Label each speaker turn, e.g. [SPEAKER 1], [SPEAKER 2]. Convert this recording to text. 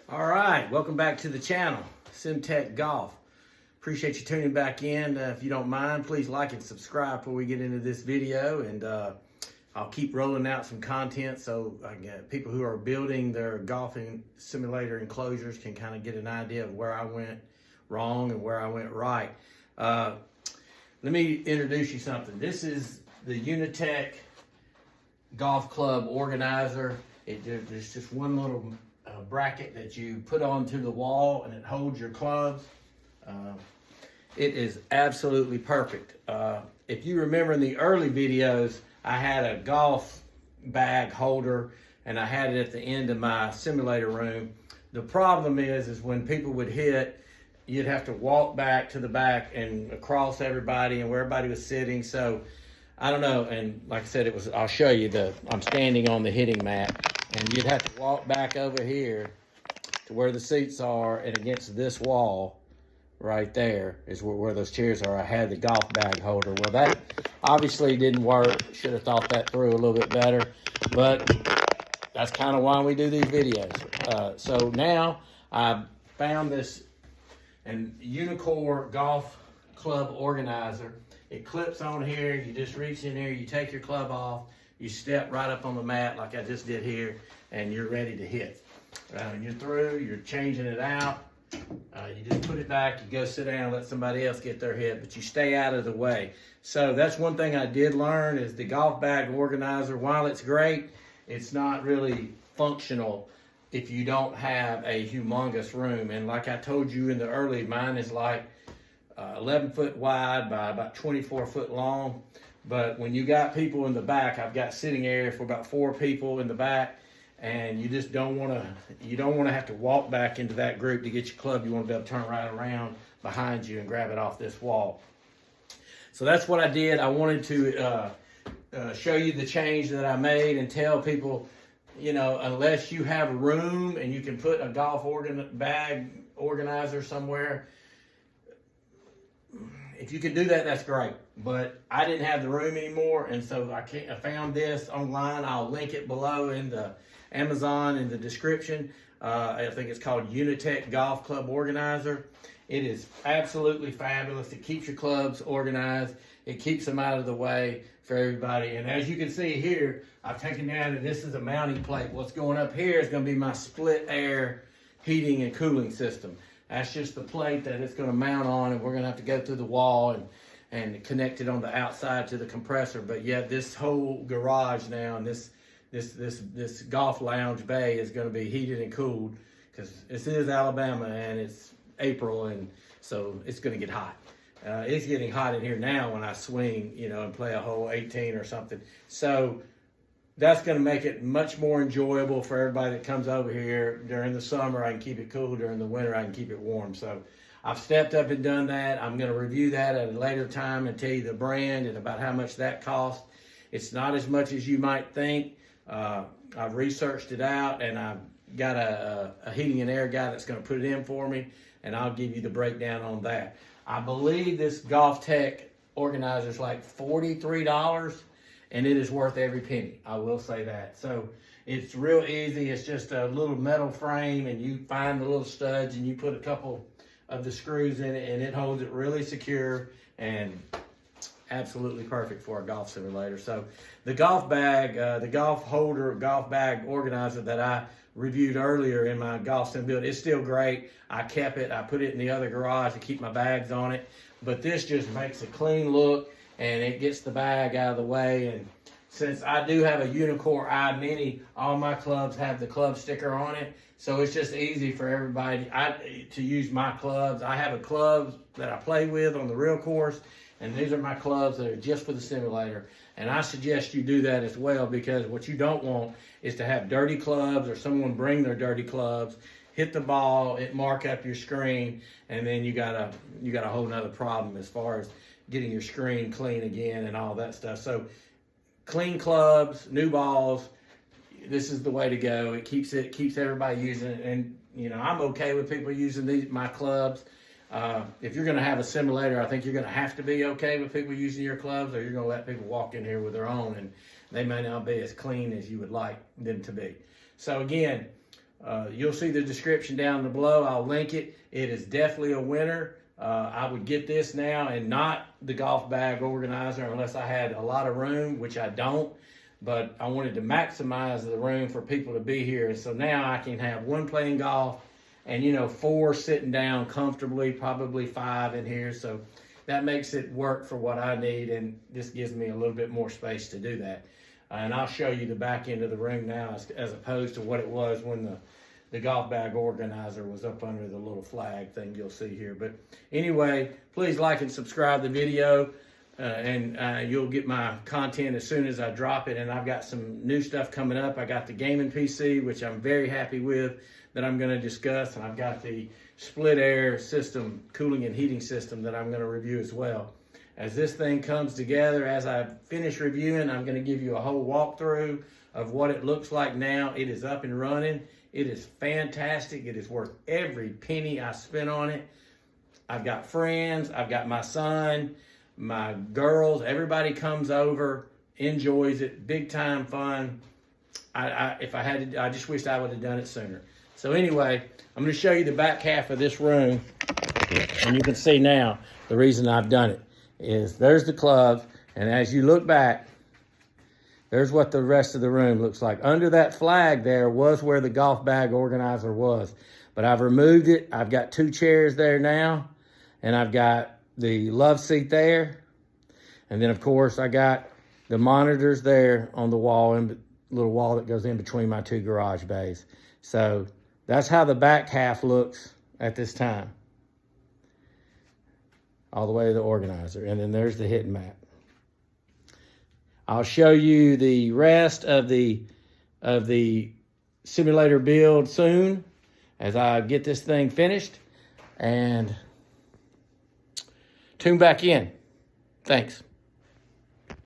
[SPEAKER 1] All right, welcome back to the channel, Unitech Golf. Appreciate you tuning back in. If you don't mind, please like and subscribe before we get into this video, and I'll keep rolling out some content so people who are building their golfing simulator enclosures can kind of get an idea of where I went wrong and where I went right. Let me introduce you something. This is the Unitech golf club organizer. There's just one little bracket that you put onto the wall and it holds your clubs. It is absolutely perfect. If you remember in the early videos, I had a golf bag holder and I had it at the end of my simulator room. The problem is when people would hit, you'd have to walk back to the back and across everybody and where everybody was sitting. So I don't know. And like I said, I'll show you I'm standing on the hitting mat. And you'd have to walk back over here to where the seats are, and against this wall right there is where those chairs are. I had the golf bag holder. Well, that obviously didn't work. Should have thought that through a little bit better, but that's kind of why we do these videos. So now I found this Unicore golf club organizer. It clips on here. You just reach in there, you take your club off, you step right up on the mat like I just did here, and you're ready to hit. You're through, you're changing it out. You just put it back, you go sit down, let somebody else get their hit, but you stay out of the way. So that's one thing I did learn is the golf bag organizer, while it's great, it's not really functional if you don't have a humongous room. And like I told you in the early, mine is like 11 foot wide by about 24 foot long. But when you got people in the back, I've got sitting area for about 4 people in the back, and you just don't want to have to walk back into that group to get your club. You want to be able to turn right around behind you and grab it off this wall. So that's what I did. I wanted to show you the change that I made and tell people, you know, unless you have a room and you can put a golf bag organizer somewhere, if you can do that, that's great. But I didn't have the room anymore, and so I found this online. I'll link it below in the Amazon in the description. I think it's called Unitech Golf Club Organizer. It is absolutely fabulous. It keeps your clubs organized. It keeps them out of the way for everybody. And as you can see here, I've taken down that this is a mounting plate. What's going up here is going to be my split air heating and cooling system. That's just the plate that it's going to mount on, and we're going to have to go through the wall and connect it on the outside to the compressor. But yet this whole garage now and this golf lounge bay is going to be heated and cooled because this is Alabama and it's April, and so it's going to get hot. It's getting hot in here now when I swing, you know, and play a hole 18 or something. So that's going to make it much more enjoyable for everybody that comes over here. During the summer, I can keep it cool. During the winter, I can keep it warm. So I've stepped up and done that. I'm going to review that at a later time and tell you the brand and about how much that costs. It's not as much as you might think. I've researched it out, and I've got a heating and air guy that's going to put it in for me, and I'll give you the breakdown on that. I believe this Golf Tech organizer is like $43. And it is worth every penny. I will say that. So it's real easy. It's just a little metal frame, and you find the little studs and you put a couple of the screws in it, and it holds it really secure and absolutely perfect for a golf simulator. So the golf bag, the golf holder, golf bag organizer that I reviewed earlier in my golf sim build, it's still great. I kept it. I put it in the other garage to keep my bags on it. But this just makes a clean look, and it gets the bag out of the way. And since I do have a Unicore I Mini, all my clubs have the club sticker on it. So it's just easy for everybody to use my clubs. I have a club that I play with on the real course, and these are my clubs that are just for the simulator. And I suggest you do that as well, because what you don't want is to have dirty clubs or someone bring their dirty clubs, hit the ball, it mark up your screen, and then you got a whole nother problem as far as getting your screen clean again and all that stuff. So clean clubs, new balls, this is the way to go. It keeps everybody using it. And you know, I'm okay with people using my clubs. If you're going to have a simulator, I think you're going to have to be okay with people using your clubs, or you're going to let people walk in here with their own and they may not be as clean as you would like them to be. So again, You'll see the description down below. I'll link it. It is definitely a winner. I would get this now and not the golf bag organizer unless I had a lot of room, which I don't. But I wanted to maximize the room for people to be here. And so now I can have one playing golf and, you know, 4 sitting down comfortably, probably 5 in here. So that makes it work for what I need, and this gives me a little bit more space to do that. And I'll show you the back end of the room now as opposed to what it was when the golf bag organizer was up under the little flag thing you'll see here. But anyway, please like and subscribe the video, and you'll get my content as soon as I drop it. And I've got some new stuff coming up. I got the gaming PC, which I'm very happy with, that I'm going to discuss, and I've got the split air system, cooling and heating system, that I'm going to review as well. As this thing comes together, as I finish reviewing, I'm going to give you a whole walkthrough of what it looks like now. It is up and running. It is fantastic. It is worth every penny I spent on it. I've got friends. I've got my son, my girls. Everybody comes over, enjoys it. Big time fun. If I had to, I just wished I would have done it sooner. So anyway, I'm going to show you the back half of this room, and you can see now the reason I've done it is there's the clubs, and as you look back, there's what the rest of the room looks like. Under that flag there was where the golf bag organizer was, but I've removed it. I've got 2 chairs there now, and I've got the love seat there, and then of course I got the monitors there on the wall, and little wall that goes in between my 2 garage bays. So that's how the back half looks at this time, all the way to the organizer. And then there's the hitting mat. I'll show you the rest of the simulator build soon as I get this thing finished and tune back in. Thanks.